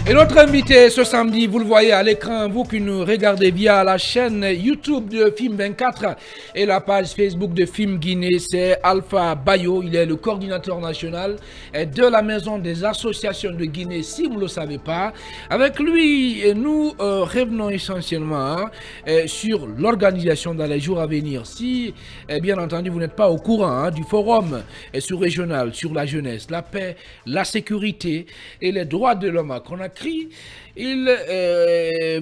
Et notre invité ce samedi, vous le voyez à l'écran, vous qui nous regardez via la chaîne YouTube de Film 24 et la page Facebook de Film Guinée, c'est Alpha Bayo. Il est le coordinateur national de la Maison des associations de Guinée, si vous ne le savez pas. Avec lui, nous revenons essentiellement sur l'organisation dans les jours à venir. Si, bien entendu, vous n'êtes pas au courant du forum sous-régional sur la jeunesse, la paix, la sécurité et les droits de l'homme qu'on a créé, il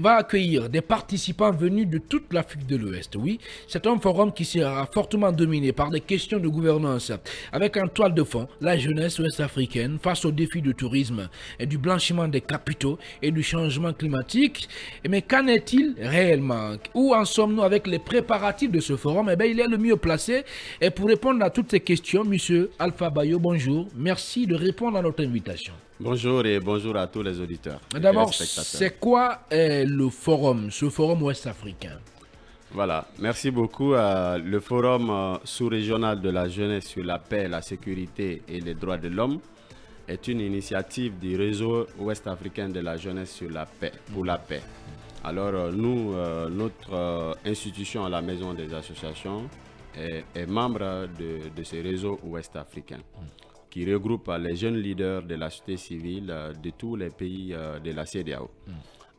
va accueillir des participants venus de toute l'Afrique de l'Ouest. Oui, c'est un forum qui sera fortement dominé par des questions de gouvernance, avec en toile de fond la jeunesse ouest-africaine face aux défis du tourisme, et du blanchiment des capitaux et du changement climatique. Mais qu'en est-il réellement? Où en sommes-nous avec les préparatifs de ce forum? Eh bien, il est le mieux placé et pour répondre à toutes ces questions, monsieur Alpha Bayo, bonjour. Merci de répondre à notre invitation. Bonjour et bonjour à tous les auditeurs. D'abord, c'est quoi le forum, ce forum ouest-africain? Voilà, merci beaucoup. Le forum sous-régional de la jeunesse sur la paix, la sécurité et les droits de l'homme est une initiative du réseau ouest-africain de la jeunesse sur la paix, pour la paix. Alors nous, notre institution à la Maison des associations est membre de ce réseau ouest-africain, qui regroupe les jeunes leaders de la société civile de tous les pays de la CEDEAO.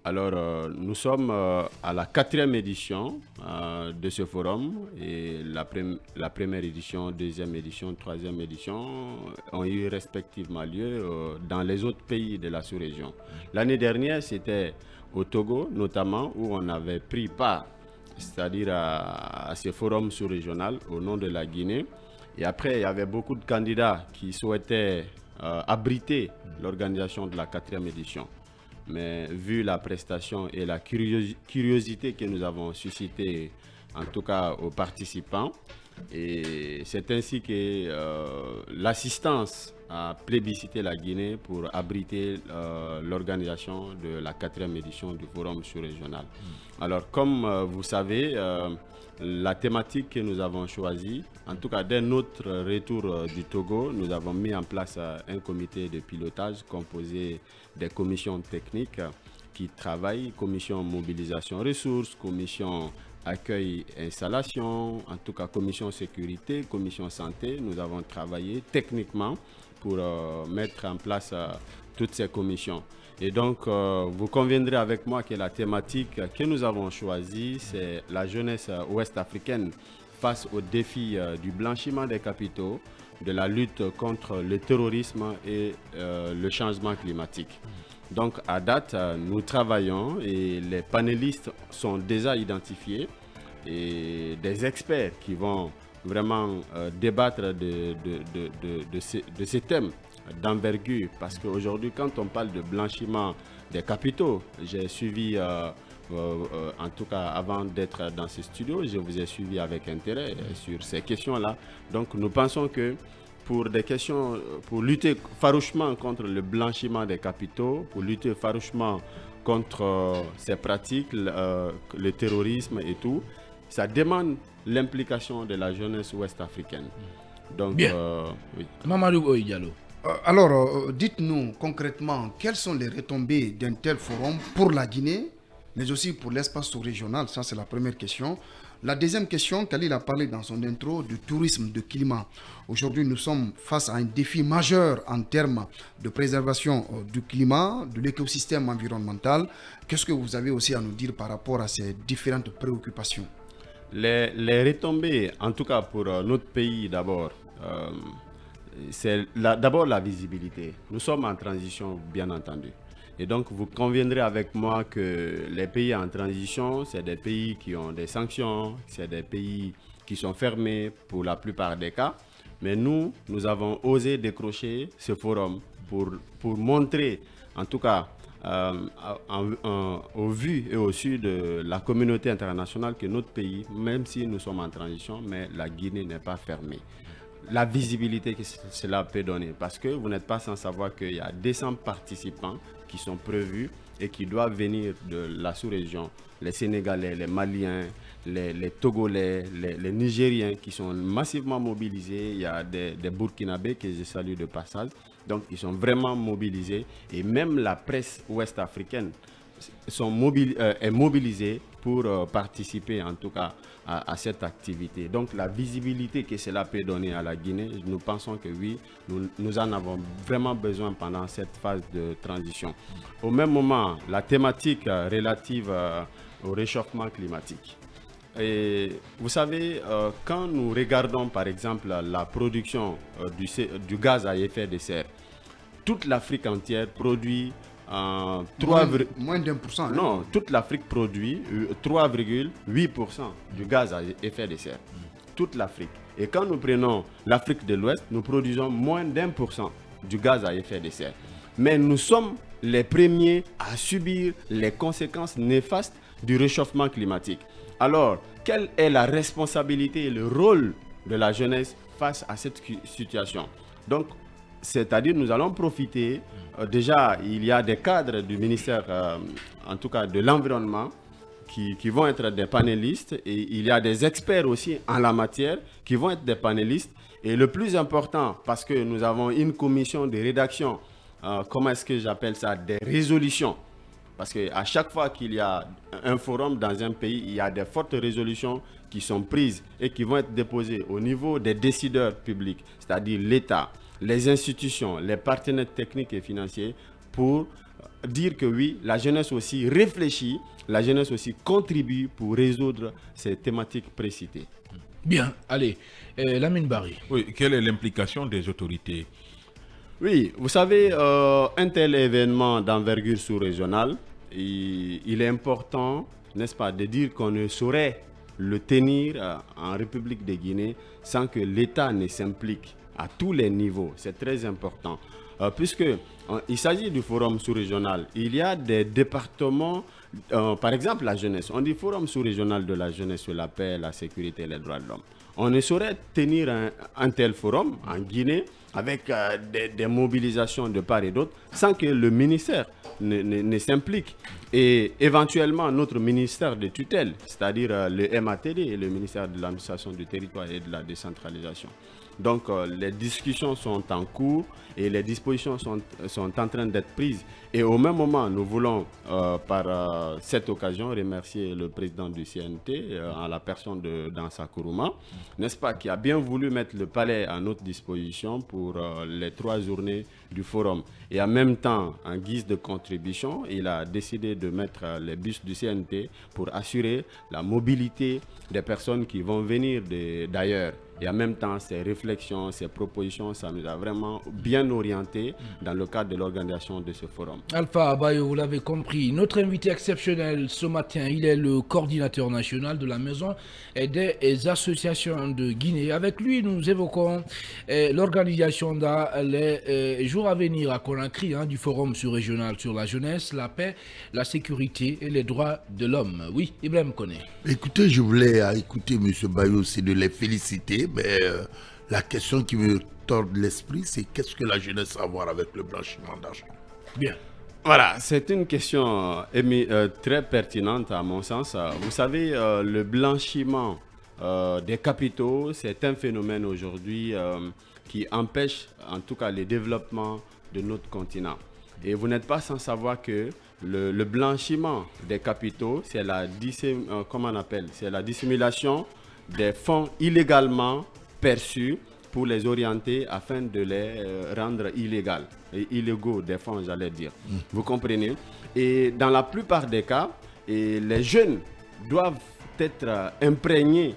Alors, nous sommes à la 4e édition de ce forum et la première édition, deuxième édition, troisième édition ont eu respectivement lieu dans les autres pays de la sous-région. L'année dernière, c'était au Togo notamment où on avait pris part, c'est-à-dire à ce forum sous-régional au nom de la Guinée. Et après, il y avait beaucoup de candidats qui souhaitaient abriter l'organisation de la 4e édition. Mais vu la prestation et la curiosité que nous avons suscité, en tout cas aux participants, et c'est ainsi que l'assistance a plébiscité la Guinée pour abriter l'organisation de la 4e édition du forum sous-régional. Alors, comme vous savez, la thématique que nous avons choisie, en tout cas dès notre retour du Togo, nous avons mis en place un comité de pilotage composé des commissions techniques qui travaillent, commission mobilisation ressources, commission accueil et installation, en tout cas commission sécurité, commission santé. Nous avons travaillé techniquement pour mettre en place toutes ces commissions. Et donc, vous conviendrez avec moi que la thématique que nous avons choisie, c'est la jeunesse ouest-africaine face aux défis du blanchiment des capitaux, de la lutte contre le terrorisme et le changement climatique. Donc, à date, nous travaillons et les panélistes sont déjà identifiés et des experts qui vont vraiment débattre de ces thèmes d'envergure, parce qu'aujourd'hui, quand on parle de blanchiment des capitaux, j'ai suivi, en tout cas avant d'être dans ce studio, je vous ai suivi avec intérêt sur ces questions-là. Donc nous pensons que pour des questions, pour lutter farouchement contre le blanchiment des capitaux, pour lutter farouchement contre ces pratiques, le terrorisme et tout, ça demande l'implication de la jeunesse ouest-africaine. Donc, bien. Oui. Mamadou Diallo. Alors, dites-nous concrètement, quelles sont les retombées d'un tel forum pour la Guinée, mais aussi pour l'espace sous-régional? Ça, c'est la première question. La deuxième question, Khalil a parlé dans son intro du tourisme, de climat. Aujourd'hui, nous sommes face à un défi majeur en termes de préservation du climat, de l'écosystème environnemental. Qu'est-ce que vous avez aussi à nous dire par rapport à ces différentes préoccupations? Les retombées, en tout cas pour notre pays d'abord, c'est d'abord la visibilité. Nous sommes en transition, bien entendu. Et donc, vous conviendrez avec moi que les pays en transition, c'est des pays qui ont des sanctions, c'est des pays qui sont fermés pour la plupart des cas. Mais nous avons osé décrocher ce forum pour montrer, en tout cas, au vu et au su de la communauté internationale, que notre pays, même si nous sommes en transition, mais la Guinée n'est pas fermée. La visibilité que cela peut donner, parce que vous n'êtes pas sans savoir qu'il y a 200 participants qui sont prévus et qui doivent venir de la sous-région, les Sénégalais, les Maliens, les Togolais, les Nigériens qui sont massivement mobilisés. Il y a des Burkinabés que je salue de passage. Donc, ils sont vraiment mobilisés. Et même la presse ouest-africaine est mobilisée pour participer, en tout cas, à cette activité. Donc, la visibilité que cela peut donner à la Guinée, nous pensons que oui, nous en avons vraiment besoin pendant cette phase de transition. Au même moment, la thématique relative au réchauffement climatique. Et vous savez, quand nous regardons par exemple la production du gaz à effet de serre, toute l'Afrique entière produit moins d'1%. Non, toute l'Afrique produit 3,8% du gaz à effet de serre. Toute l'Afrique. Et quand nous prenons l'Afrique de l'Ouest, nous produisons moins d'1% du gaz à effet de serre. Mais nous sommes les premiers à subir les conséquences néfastes du réchauffement climatique. Alors, quelle est la responsabilité et le rôle de la jeunesse face à cette situation? Donc, c'est-à-dire, nous allons profiter. Déjà, il y a des cadres du ministère, en tout cas de l'environnement, qui vont être des panélistes. Et il y a des experts aussi en la matière qui vont être des panélistes. Et le plus important, parce que nous avons une commission de rédaction, comment est-ce que j'appelle ça, des résolutions. Parce qu'à chaque fois qu'il y a un forum dans un pays, il y a des fortes résolutions qui sont prises et qui vont être déposées au niveau des décideurs publics, c'est-à-dire l'État, les institutions, les partenaires techniques et financiers, pour dire que oui, la jeunesse aussi réfléchit, la jeunesse aussi contribue pour résoudre ces thématiques précitées. Bien, allez, Lamine Barry. Oui, quelle est l'implication des autorités? Oui, vous savez, un tel événement d'envergure sous-régionale, il est important, n'est-ce pas, de dire qu'on ne saurait le tenir en République de Guinée sans que l'État ne s'implique à tous les niveaux. C'est très important. Puisqu'il s'agit du forum sous-régional, il y a des départements, par exemple la jeunesse. On dit forum sous-régional de la jeunesse sur la paix, la sécurité et les droits de l'homme. On ne saurait tenir un tel forum en Guinée avec des mobilisations de part et d'autre sans que le ministère ne s'implique. Et éventuellement notre ministère de tutelle, c'est-à-dire le MATD et le ministère de l'administration du territoire et de la décentralisation. Donc les discussions sont en cours et les dispositions sont en train d'être prises. Et au même moment, nous voulons par cette occasion remercier le président du CNT en la personne de Dansa Kourouma, n'est-ce pas, qui a bien voulu mettre le palais à notre disposition pour les 3 journées du forum. Et en même temps, en guise de contribution, il a décidé de mettre les bus du CNT pour assurer la mobilité des personnes qui vont venir d'ailleurs. Et en même temps, ces réflexions, ces propositions, ça nous a vraiment bien orientés dans le cadre de l'organisation de ce forum. Alpha Bayo, vous l'avez compris, notre invité exceptionnel ce matin, il est le coordinateur national de la Maison et des associations de Guinée. Avec lui, nous évoquons l'organisation dans les jours à venir à Conakry du forum sous-régional sur la jeunesse, la paix, la sécurité et les droits de l'homme. Oui, Ibrahim Koné. Écoutez, je voulais écouter M. Bayo, c'est de les féliciter, mais la question qui me tord l'esprit, c'est qu'est-ce que la jeunesse a à voir avec le blanchiment d'argent? Bien. Voilà, c'est une question très pertinente à mon sens. Vous savez, le blanchiment des capitaux, c'est un phénomène aujourd'hui qui empêche en tout cas le développement de notre continent. Et vous n'êtes pas sans savoir que le blanchiment des capitaux, c'est la dissimulation des fonds illégalement perçus pour les orienter afin de les rendre illégaux des fonds, j'allais dire. Vous comprenez? Et dans la plupart des cas, les jeunes doivent être imprégnés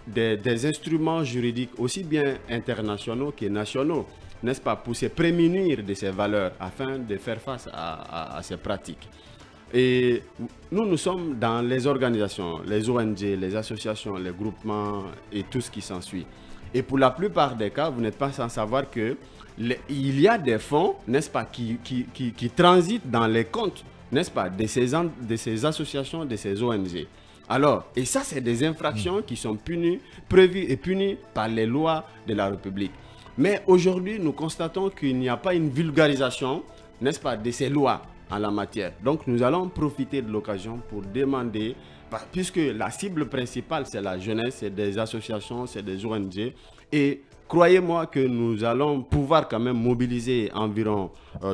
des instruments juridiques aussi bien internationaux que nationaux, n'est-ce pas, pour se prémunir de ces valeurs afin de faire face à ces pratiques. Et nous sommes dans les organisations, les ONG, les associations, les groupements et tout ce qui s'ensuit. Et pour la plupart des cas, vous n'êtes pas sans savoir que il y a des fonds, n'est-ce pas, qui transitent dans les comptes, n'est-ce pas, de ces associations, de ces ONG. Alors, et ça, c'est des infractions qui sont prévues et punies par les lois de la République. Mais aujourd'hui, nous constatons qu'il n'y a pas une vulgarisation, n'est-ce pas, de ces lois en la matière. Donc, nous allons profiter de l'occasion pour demander, puisque la cible principale, c'est la jeunesse, c'est des associations, c'est des ONG, et croyez-moi que nous allons pouvoir quand même mobiliser environ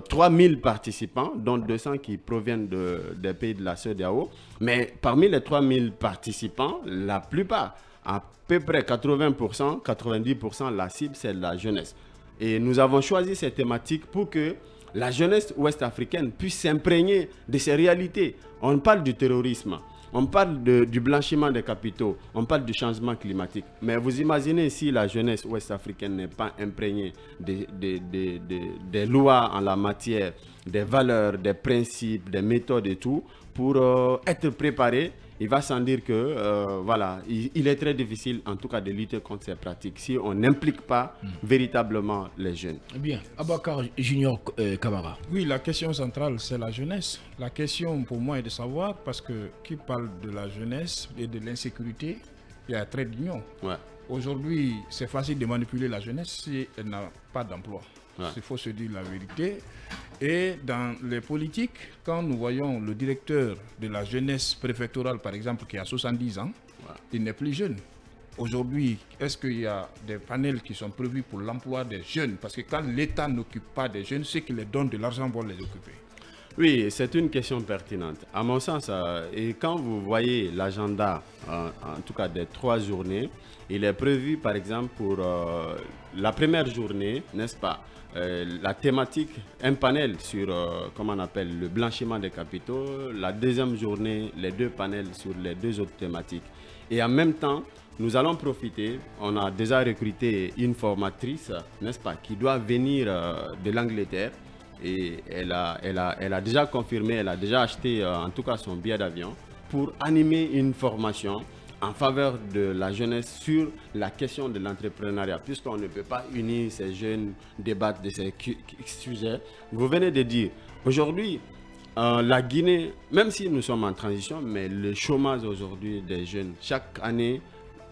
3000 participants, dont 200 qui proviennent des pays de la CEDEAO. Mais parmi les 3000 participants, la plupart, à peu près 80%, 90%, la cible, c'est la jeunesse. Et nous avons choisi ces thématiques pour que la jeunesse ouest-africaine puisse s'imprégner de ces réalités. On parle du terrorisme, on parle du blanchiment des capitaux, on parle du changement climatique. Mais vous imaginez si la jeunesse ouest-africaine n'est pas imprégnée des lois en la matière, des valeurs, des principes, des méthodes et tout, pour être préparée. Il va sans dire que voilà, il est très difficile en tout cas de lutter contre ces pratiques si on n'implique pas véritablement les jeunes. Bien, Abakar Junior Camara. Oui, la question centrale, c'est la jeunesse. La question pour moi est de savoir, parce que qui parle de la jeunesse et de l'insécurité, il y a un trait d'union. Ouais. Aujourd'hui, c'est facile de manipuler la jeunesse si elle n'a pas d'emploi. Ouais. Il faut se dire la vérité. Et dans les politiques, quand nous voyons le directeur de la jeunesse préfectorale, par exemple, qui a 70 ans, ouais, il n'est plus jeune. Aujourd'hui, est-ce qu'il y a des panels qui sont prévus pour l'emploi des jeunes? Parce que quand l'État n'occupe pas des jeunes, ceux qui les donnent de l'argent vont les occuper. Oui, c'est une question pertinente. À mon sens, et quand vous voyez l'agenda, en tout cas des 3 journées, il est prévu par exemple pour la première journée, n'est-ce pas, la thématique, un panel sur, comment on appelle, le blanchiment des capitaux, la deuxième journée, les 2 panels sur les 2 autres thématiques. Et en même temps, nous allons profiter, on a déjà recruté une formatrice, n'est-ce pas, qui doit venir de l'Angleterre. Et elle a déjà confirmé, elle a déjà acheté en tout cas son billet d'avion pour animer une formation en faveur de la jeunesse sur la question de l'entrepreneuriat, puisqu'on ne peut pas unir ces jeunes, débattre de ces sujets. Vous venez de dire, aujourd'hui, la Guinée, même si nous sommes en transition, mais le chômage aujourd'hui des jeunes, chaque année,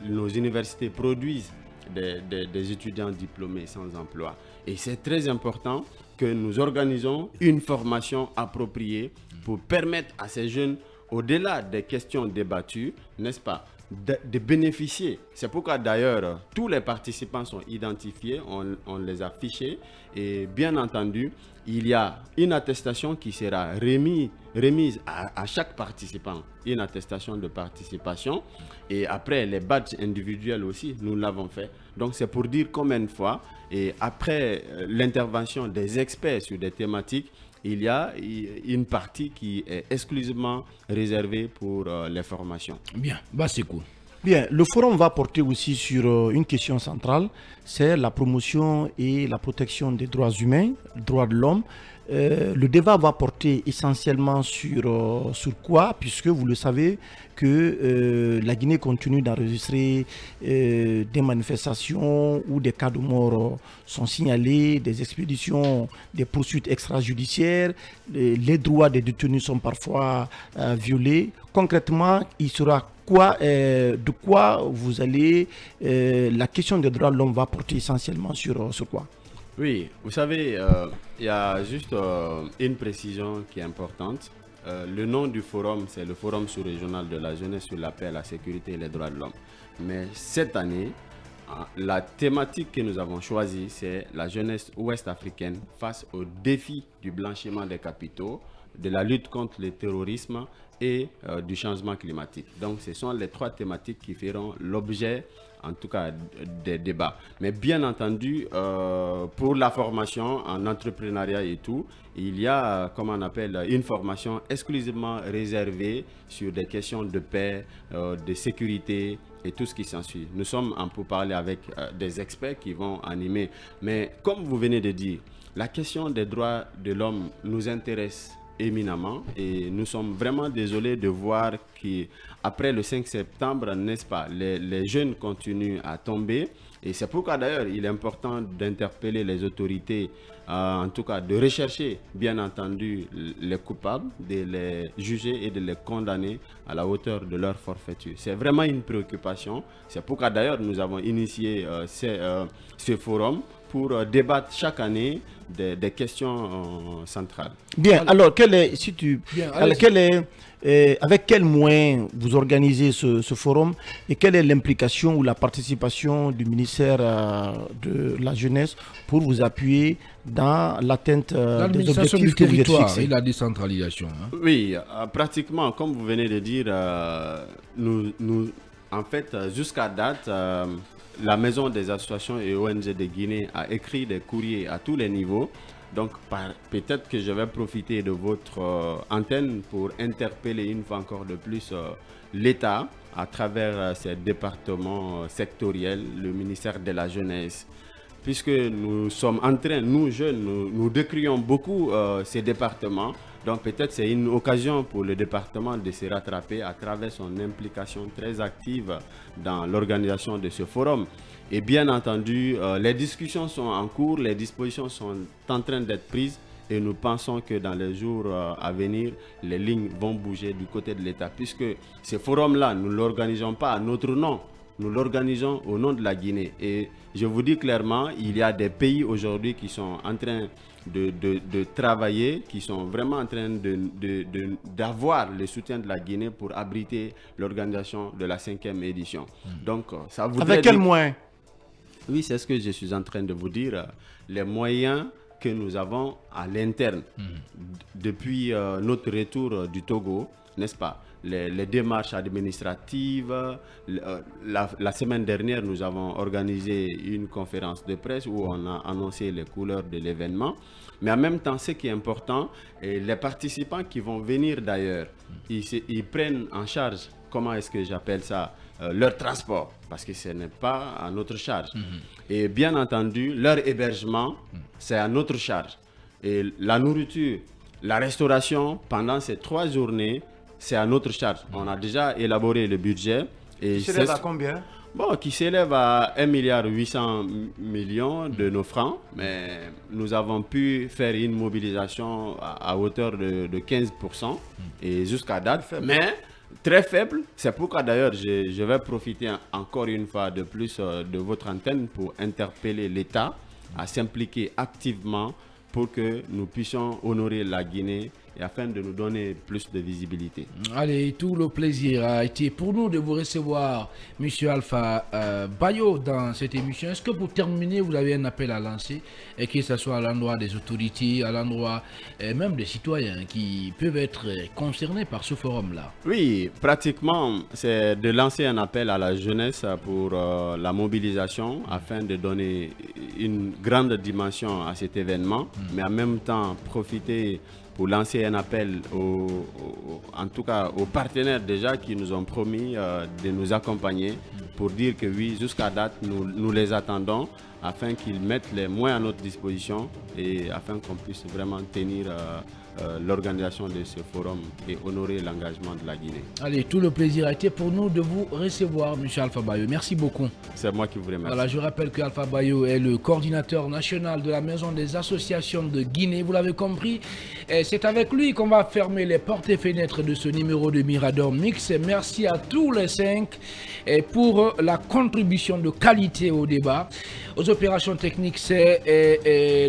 nos universités produisent des étudiants diplômés sans emploi. Et c'est très important que nous organisons une formation appropriée pour permettre à ces jeunes, au-delà des questions débattues, n'est-ce pas, de bénéficier. C'est pourquoi d'ailleurs tous les participants sont identifiés, on les a fichés et bien entendu il y a une attestation qui sera remise à chaque participant, une attestation de participation, et après les badges individuels aussi nous l'avons fait. Donc c'est pour dire combien de fois, et après l'intervention des experts sur des thématiques, il y a une partie qui est exclusivement réservée pour les formations. Bien, Basekou. Bien, le forum va porter aussi sur une question centrale, c'est la promotion et la protection des droits humains, droits de l'homme. Le débat va porter essentiellement sur quoi, puisque vous le savez que la Guinée continue d'enregistrer des manifestations où des cas de mort sont signalés, des expéditions, des poursuites extrajudiciaires, les droits des détenus sont parfois violés. Concrètement, il sera de quoi vous allez, la question des droits de l'homme va porter essentiellement sur quoi? Oui, vous savez, il y a juste une précision qui est importante. Le nom du forum, c'est le Forum sous-régional de la jeunesse sur la paix, la sécurité et les droits de l'homme. Mais cette année, la thématique que nous avons choisie, c'est la jeunesse ouest-africaine face au défi du blanchiment des capitaux, de la lutte contre le terrorisme et du changement climatique. Donc ce sont les 3 thématiques qui feront l'objet en tout cas des débats. Mais bien entendu, pour la formation en entrepreneuriat et tout, il y a, comment on appelle, une formation exclusivement réservée sur des questions de paix, de sécurité et tout ce qui s'ensuit. Nous sommes en pourparlers avec des experts qui vont animer. Mais comme vous venez de dire, la question des droits de l'homme nous intéresse éminemment et nous sommes vraiment désolés de voir qu'après le 5 septembre, n'est-ce pas, les jeunes continuent à tomber et c'est pourquoi d'ailleurs il est important d'interpeller les autorités, en tout cas de rechercher bien entendu les coupables, de les juger et de les condamner à la hauteur de leur forfaiture. C'est vraiment une préoccupation, c'est pourquoi d'ailleurs nous avons initié ce forum pour débattre chaque année des questions centrales. Bien, alors, avec quels moyens vous organisez ce forum et quelle est l'implication ou la participation du ministère de la Jeunesse pour vous appuyer dans l'atteinte des objectifs que vous êtes fixés? Et la décentralisation. Hein. Oui, pratiquement, comme vous venez de dire, en fait, jusqu'à date, la Maison des associations et ONG de Guinée a écrit des courriers à tous les niveaux. Donc, peut-être que je vais profiter de votre antenne pour interpeller une fois encore de plus l'État à travers ses départements sectoriels, le ministère de la Jeunesse. Puisque nous sommes en train, nous jeunes, nous décrions beaucoup ces départements. Donc peut-être c'est une occasion pour le département de se rattraper à travers son implication très active dans l'organisation de ce forum. Et bien entendu, les discussions sont en cours, les dispositions sont en train d'être prises et nous pensons que dans les jours à venir, les lignes vont bouger du côté de l'État. Puisque ce forum-là, nous ne l'organisons pas à notre nom, nous l'organisons au nom de la Guinée. Et je vous dis clairement, il y a des pays aujourd'hui qui sont en train de travailler, qui sont vraiment en train d'avoir le soutien de la Guinée pour abriter l'organisation de la 5e édition. Donc, ça voudrait avec quels moyens? Oui, c'est ce que je suis en train de vous dire. Les moyens que nous avons à l'interne depuis notre retour du Togo, n'est-ce pas? Les démarches administratives. La semaine dernière, nous avons organisé une conférence de presse où on a annoncé les couleurs de l'événement. Mais en même temps, ce qui est important, les participants qui vont venir d'ailleurs, ils prennent en charge, comment est-ce que j'appelle ça, leur transport, parce que ce n'est pas à notre charge. Et bien entendu, leur hébergement, c'est à notre charge. Et la nourriture, la restauration, pendant ces 3 journées, c'est à notre charge. On a déjà élaboré le budget. Qui s'élève à combien? Bon, qui s'élève à 1,8 milliard de nos francs. Mais nous avons pu faire une mobilisation à hauteur de 15%. Et jusqu'à date, mais très faible. C'est pourquoi d'ailleurs, je vais profiter encore une fois de plus de votre antenne pour interpeller l'État à s'impliquer activement pour que nous puissions honorer la Guinée et afin de nous donner plus de visibilité. Allez, tout le plaisir a été pour nous de vous recevoir, M. Alpha Bayo, dans cette émission. Est-ce que pour terminer, vous avez un appel à lancer, et que ce soit à l'endroit des autorités, à l'endroit même des citoyens qui peuvent être concernés par ce forum-là? Oui, pratiquement, c'est de lancer un appel à la jeunesse pour la mobilisation afin de donner une grande dimension à cet événement, mais en même temps profiter pour lancer un appel en tout cas aux partenaires déjà qui nous ont promis de nous accompagner pour dire que oui, jusqu'à date, nous les attendons afin qu'ils mettent les moyens à notre disposition et afin qu'on puisse vraiment tenir l'organisation de ce forum et honorer l'engagement de la Guinée. Allez, tout le plaisir a été pour nous de vous recevoir, M. Alpha Bayo. Merci beaucoup. C'est moi qui vous remercie. Voilà, je rappelle que Alpha Bayo est le coordinateur national de la Maison des associations de Guinée. Vous l'avez compris, c'est avec lui qu'on va fermer les portes et fenêtres de ce numéro de Mirador Mix. Merci à tous les 5 pour la contribution de qualité au débat. Aux opérations techniques, c'est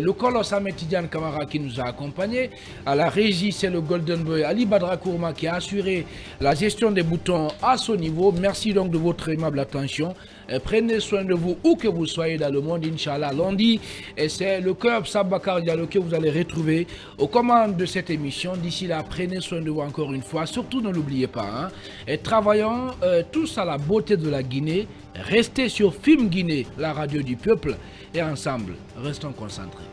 le colosse Ahmed Tidiane Kamara qui nous a accompagnés. À la régie, c'est le Golden Boy Ali Badra Kourma qui a assuré la gestion des boutons à ce niveau. Merci donc de votre aimable attention. Prenez soin de vous où que vous soyez dans le monde, Inch'Allah. Lundi, et c'est le cœur Sabakar Diallo que vous allez retrouver aux commandes de cette émission. D'ici là, prenez soin de vous encore une fois. Surtout, ne l'oubliez pas. Hein. Et travaillons tous à la beauté de la Guinée. Restez sur Film Guinée, la radio du peuple. Et ensemble, restons concentrés.